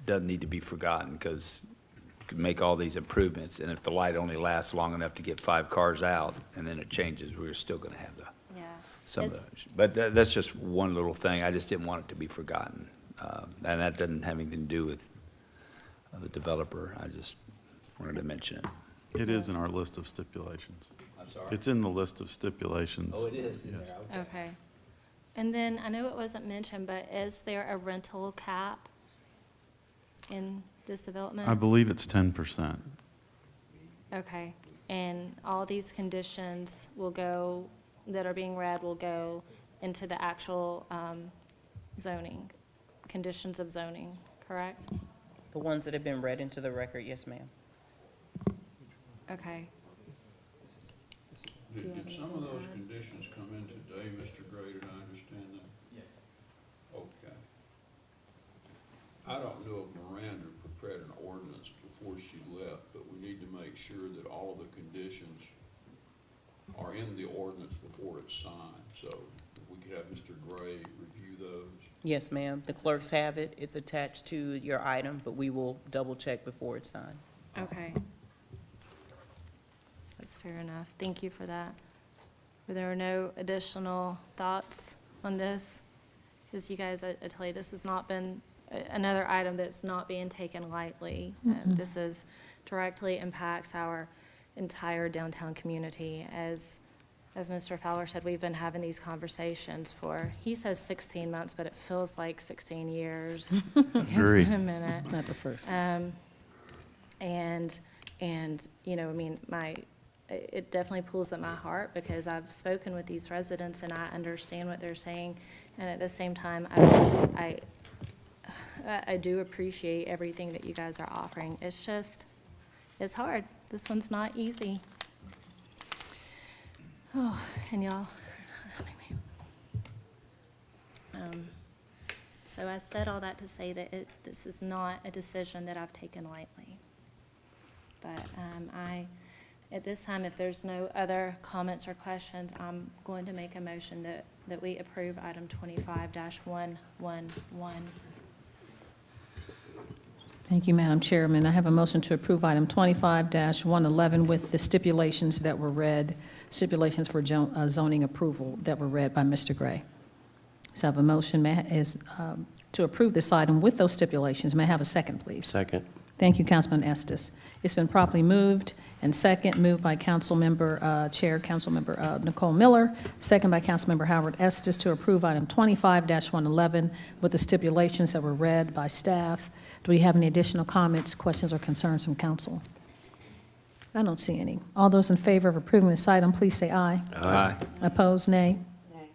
doesn't need to be forgotten, because you can make all these improvements, and if the light only lasts long enough to get 5 cars out, and then it changes, we're still going to have Yeah. some of those. But that's just one little thing. I just didn't want it to be forgotten. And that doesn't have anything to do with the developer. I just wanted to mention it. It is in our list of stipulations. I'm sorry? It's in the list of stipulations. Oh, it is in Yes. there, Okay. And then, I know it wasn't mentioned, but is there a rental cap in this development? I believe it's 10%. Okay, and all these conditions will go, that are being read, will go into the actual zoning, conditions of zoning, correct? The ones that have been read into the record, yes, ma'am. Okay. Did some of those conditions come in today, Mr. Gray, did I understand that? Yes. Okay. I don't know if Miranda prepared an ordinance before she left, but we need to make sure that all of the conditions are in the ordinance before it's signed. So if we could have Mr. Gray review those. Yes, ma'am. The clerks have it. It's attached to your item, but we will double check before it's signed. Okay. That's fair enough. Thank you for that. Were there no additional thoughts on this? Because you guys, I tell you, this has not been another item that's not being taken lightly. This is directly impacts our entire downtown community. As Mr. Fowler said, we've been having these conversations for, he says 16 months, but it feels like 16 years. It's Agree. been a minute. Not the first. And, I mean, it definitely pulls at my heart, because I've spoken with these residents and I understand what they're saying. And at the same time, I do appreciate everything that you guys are offering. It's just, it's hard. This one's not easy. Oh, and y'all, so I said all that to say that this is not a decision that I've taken lightly. But at this time, if there's no other comments or questions, I'm going to make a motion that we approve item 25-111. Thank you, Madam Chairman. I have a motion to approve item 25-111 with the stipulations that were read, stipulations for zoning approval that were read by Mr. Gray. So I have a motion to approve this item with those stipulations. May I have a second, please? Second. Thank you, Councilman Estes. It's been properly moved and second, moved by Chair Councilmember Nicole Miller, second by Councilmember Howard Estes, to approve item 25-111 with the stipulations that were read by staff. Do we have any additional comments, questions, or concerns from council? I don't see any. All those in favor of approving this item, please say aye. Aye. Opposed, nay? Nay.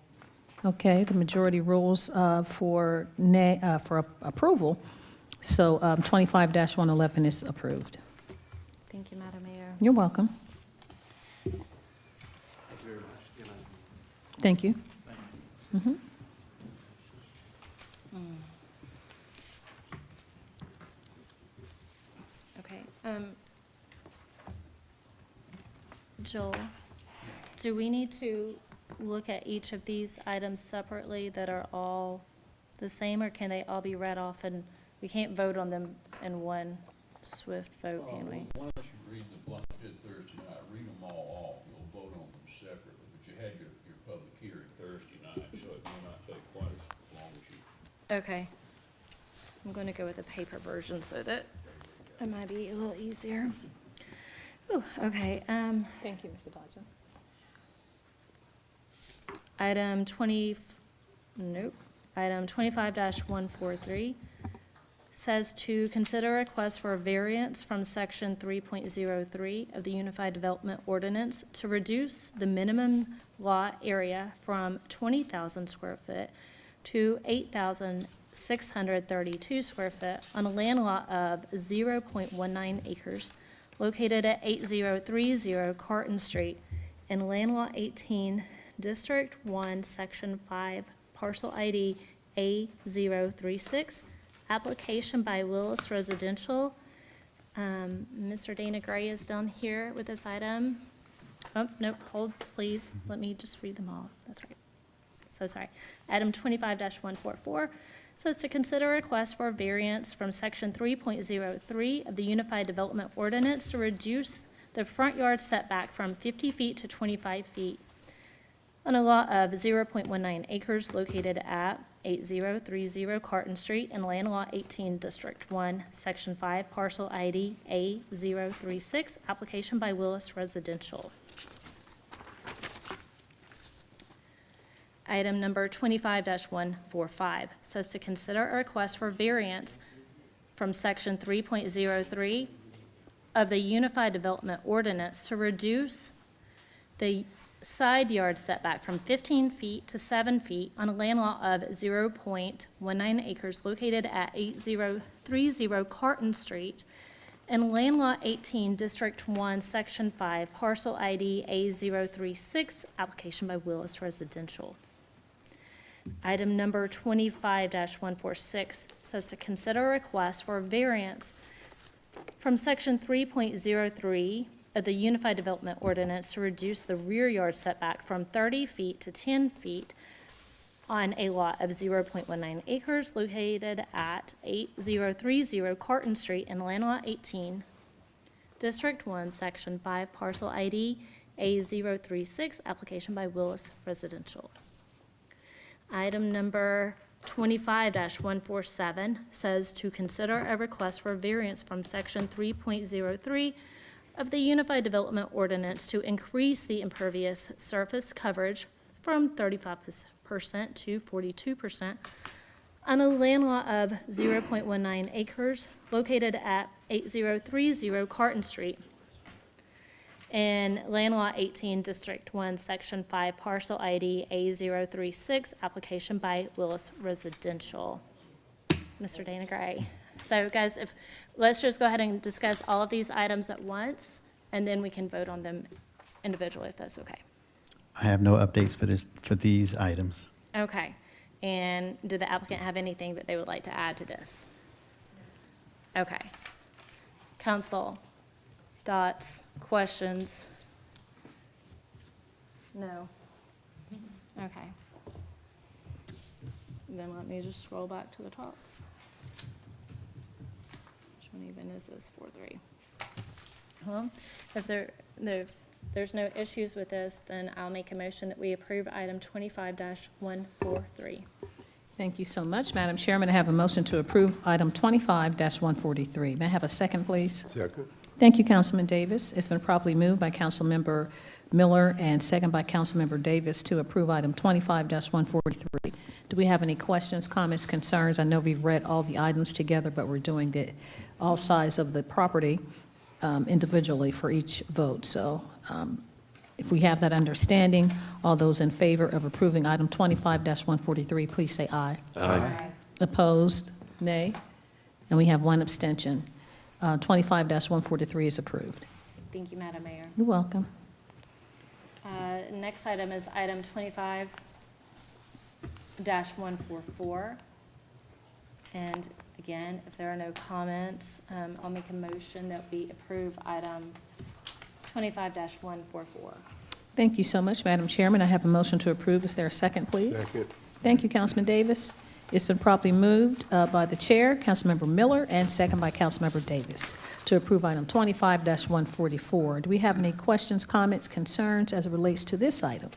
Okay, the majority rules for approval. So 25-111 is approved. Thank you, Madam Mayor. You're welcome. Thank you. Mhm. Okay. Joel, do we need to look at each of these items separately that are all the same, or can they all be read off and we can't vote on them in one swift vote, can we? Why don't you read the blunt bid Thursday night, read them all off, you'll vote on them separately, but you had your public hearing Thursday night, so it may not take quite as long as you. Okay. I'm going to go with the paper version so that it might be a little easier. Ooh, okay. Thank you, Mr. Dodson. Item 25-143 says to consider a request for a variance from section 3.03 of the Unified Development Ordinance to reduce the minimum lot area from 20,000 square foot to 8,632 square foot on a land lot of 0.19 acres located at 8030 Carton Street in Land Law 18, District 1, Section 5, Parcel ID A036, application by Willis Residential. Mr. Dana Gray is down here with this item. Oh, no, hold, please. Let me just read them all. That's right. So sorry. Item 25-144 says to consider a request for a variance from Section 3.03 of the Unified Development Ordinance to reduce the front yard setback from 50 feet to 25 feet on a lot of 0.19 acres located at 8030 Carton Street in Land Law 18, District 1, Section 5, Parcel ID A036, application by Willis Residential. Item number 25-145 says to consider a request for variance from Section 3.03 of the Unified Development Ordinance to reduce the side yard setback from 15 feet to 7 feet on a land lot of 0.19 acres located at 8030 Carton Street in Land Lot 18, District 1, Section 5, Parcel ID A036, application by Willis Residential. Item number 25-146 says to consider a request for a variance from Section 3.03 of the Unified Development Ordinance to reduce the rear yard setback from 30 feet to 10 feet on a lot of 0.19 acres located at 8030 Carton Street in Land Lot 18, District 1, Section 5, Parcel ID A036, application by Willis Residential. Item number 25-147 says to consider a request for variance from Section 3.03 of the Unified Development Ordinance to increase the impervious surface coverage from 35% to 42% on a land lot of 0.19 acres located at 8030 Carton Street in Land Lot 18, District 1, Section 5, Parcel ID A036, application by Willis Residential. Mr. Dana Gray. So guys, let's just go ahead and discuss all of these items at once, and then we can vote on them individually, if that's okay. I have no updates for these items. Okay. And did the applicant have anything that they would like to add to this? Okay. Council, thoughts, questions? No? Okay. Then let me just scroll back to the top. Which one even is this, 4-3? Well, if there's no issues with this, then I'll make a motion that we approve item 25-143. Thank you so much, Madam Chairman. I have a motion to approve item 25-143. May I have a second, please? Second. Thank you, Councilman Davis. It's been properly moved by Councilmember Miller and second by Councilmember Davis to approve item 25-143. Do we have any questions, comments, concerns? I know we've read all the items together, but we're doing all sides of the property individually for each vote. So if we have that understanding, all those in favor of approving item 25-143, please say aye. Aye. Opposed? Nay. And we have one abstention. 25-143 is approved. Thank you, Madam Mayor. You're welcome. Next item is item 25-144. And again, if there are no comments, I'll make a motion that we approve item 25-144. Thank you so much, Madam Chairman. I have a motion to approve. Is there a second, please? Second. Thank you, Councilman Davis. It's been properly moved by the Chair, Councilmember Miller, and second by Councilmember Davis to approve item 25-144. Do we have any questions, comments, concerns as it relates to this item?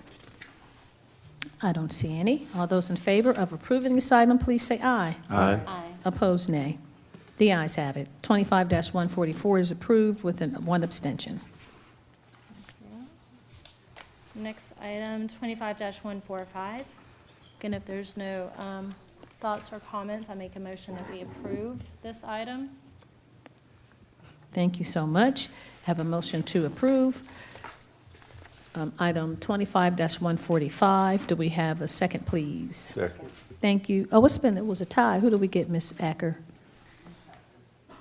I don't see any. All those in favor of approving this item, please say aye. Aye. Aye. Opposed, nay. The ayes have it. 25-144 is approved with one abstention. Next item, 25-145. Again, if there's no thoughts or comments, I make a motion that we approve this item. Thank you so much. Have a motion to approve item 25-145. Do we have a second, please? Second. Thank you. Oh, it was a tie. Who do we get, Ms. Acker?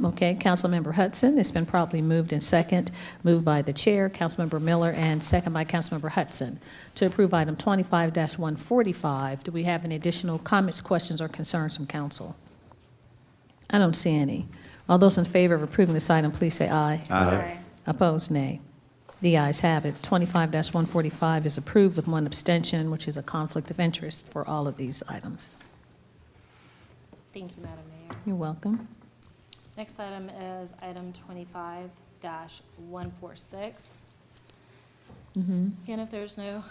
Okay, Councilmember Hudson, it's been properly moved and second, moved by the chair, Councilmember Miller, and second by Councilmember Hudson, to approve item 25-145. Do we have any additional comments, questions, or concerns from council? I don't see any. All those in favor of approving this item, please say aye. Aye. Opposed, nay. The ayes have it. 25-145 is approved with one abstention, which is a conflict of interest for all of these items. Thank you, Madam Mayor. You're welcome. Next item is item 25-146. Again, if there's no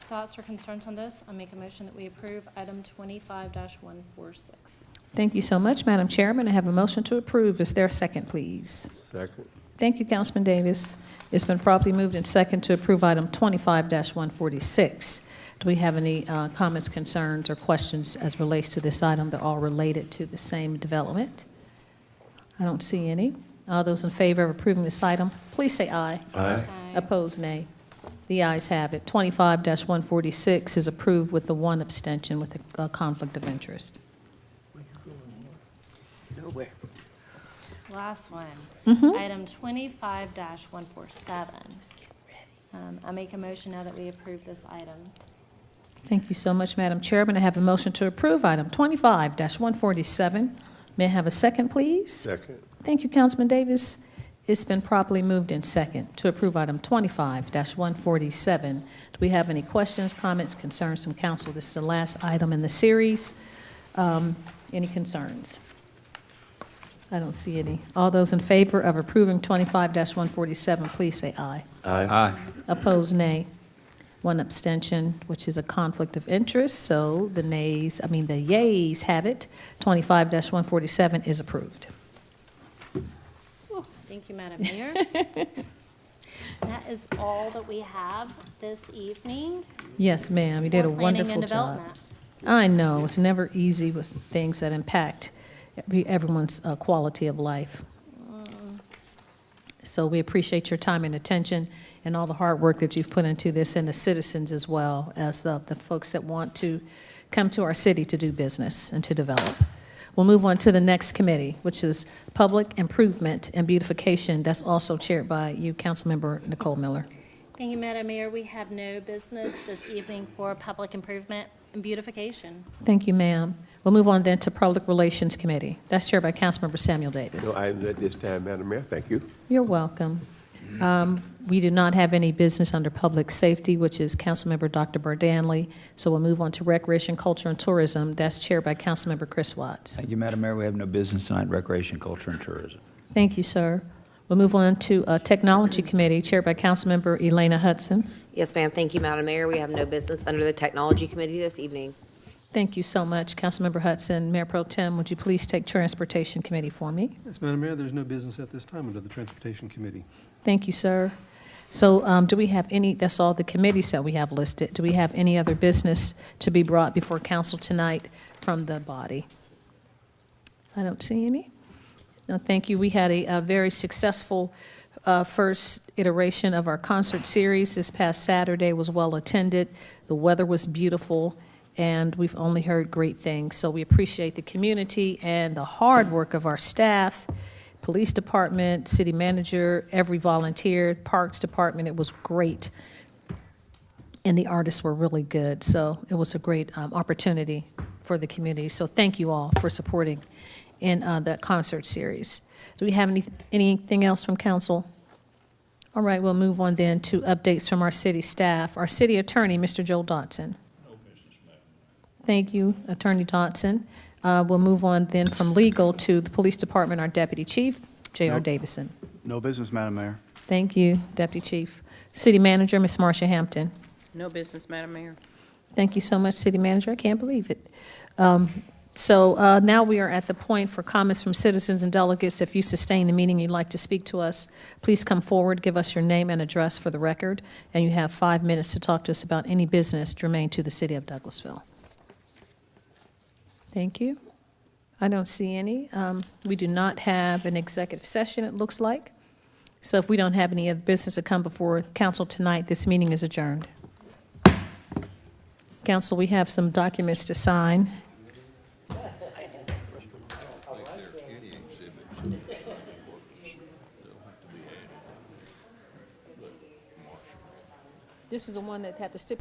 thoughts or concerns on this, I'll make a motion that we approve item 25-146. Thank you so much, Madam Chairman. I have a motion to approve. Is there a second, please? Second. Thank you, Councilman Davis. It's been properly moved and second to approve item 25-146. Do we have any comments, concerns, or questions as relates to this item? They're all related to the same development. I don't see any. All those in favor of approving this item, please say aye. Aye. Opposed, nay. The ayes have it. 25-146 is approved with the one abstention with a conflict of interest. Nowhere. Last one. Mhm. Item 25-147. I make a motion now that we approve this item. Thank you so much, Madam Chairman. I have a motion to approve item 25-147. May I have a second, please? Second. Thank you, Councilman Davis. It's been properly moved in second to approve item 25-147. Do we have any questions, comments, concerns from council? This is the last item in the series. Any concerns? I don't see any. All those in favor of approving 25-147, please say aye. Aye. Opposed, nay. One abstention, which is a conflict of interest, so the yeas have it. 25-147 is approved. Thank you, Madam Mayor. That is all that we have this evening. Yes, ma'am, you did a for planning and wonderful job. development. I know, it's never easy with things that impact everyone's quality of life. So we appreciate your time and attention and all the hard work that you've put into this, and the citizens as well as the folks that want to come to our city to do business and to develop. We'll move on to the next committee, which is Public Improvement and Beautification. That's also chaired by you, Councilmember Nicole Miller. Thank you, Madam Mayor. We have no business this evening for public improvement and beautification. Thank you, ma'am. We'll move on then to Public Relations Committee. That's chaired by Councilmember Samuel Davis. No items at this time, Madam Mayor. Thank you. You're welcome. We do not have any business under Public Safety, which is Councilmember Dr. Burdanley. So we'll move on to Recreation, Culture, and Tourism. That's chaired by Councilmember Chris Watts. Thank you, Madam Mayor. We have no business tonight, Recreation, Culture, and Tourism. Thank you, sir. We'll move on to Technology Committee, chaired by Councilmember Elena Hudson. Yes, ma'am. Thank you, Madam Mayor. We have no business under the Technology Committee this evening. Thank you so much, Councilmember Hudson. Mayor Pro Tem, would you please take Transportation Committee for me? Yes, Madam Mayor, there's no business at this time under the Transportation Committee. Thank you, sir. So do we have any, that's all the committees that we have listed. Do we have any other business to be brought before council tonight from the body? I don't see any. No, thank you. We had a very successful first iteration of our concert series this past Saturday. Was well attended. The weather was beautiful, and we've only heard great things. So we appreciate the community and the hard work of our staff, police department, city manager, every volunteer, parks department. It was great. And the artists were really good. So it was a great opportunity for the community. So thank you all for supporting in that concert series. Do we have anything else from council? All right, we'll move on then to updates from our city staff. Our city attorney, Mr. Joel Dotson. No business, Madam Mayor. Thank you, Attorney Dotson. We'll move on then from legal to the police department, our deputy chief, J.R. Nope. Davison. No business, Madam Mayor. Thank you, Deputy Chief. City Manager, Ms. Marcia Hampton. No business, Madam Mayor. Thank you so much, City Manager. I can't believe it. So now we are at the point for comments from citizens and delegates. If you sustain the meeting, you'd like to speak to us, please come forward, give us your name and address for the record, and you have 5 minutes to talk to us about any business germane to the city of Douglasville. Thank you. I don't see any. We do not have an executive session, it looks like. So if we don't have any other business to come before council tonight, this meeting is adjourned. Council, we have some documents to sign. I think they're any exhibits. This is the one that had the stipulation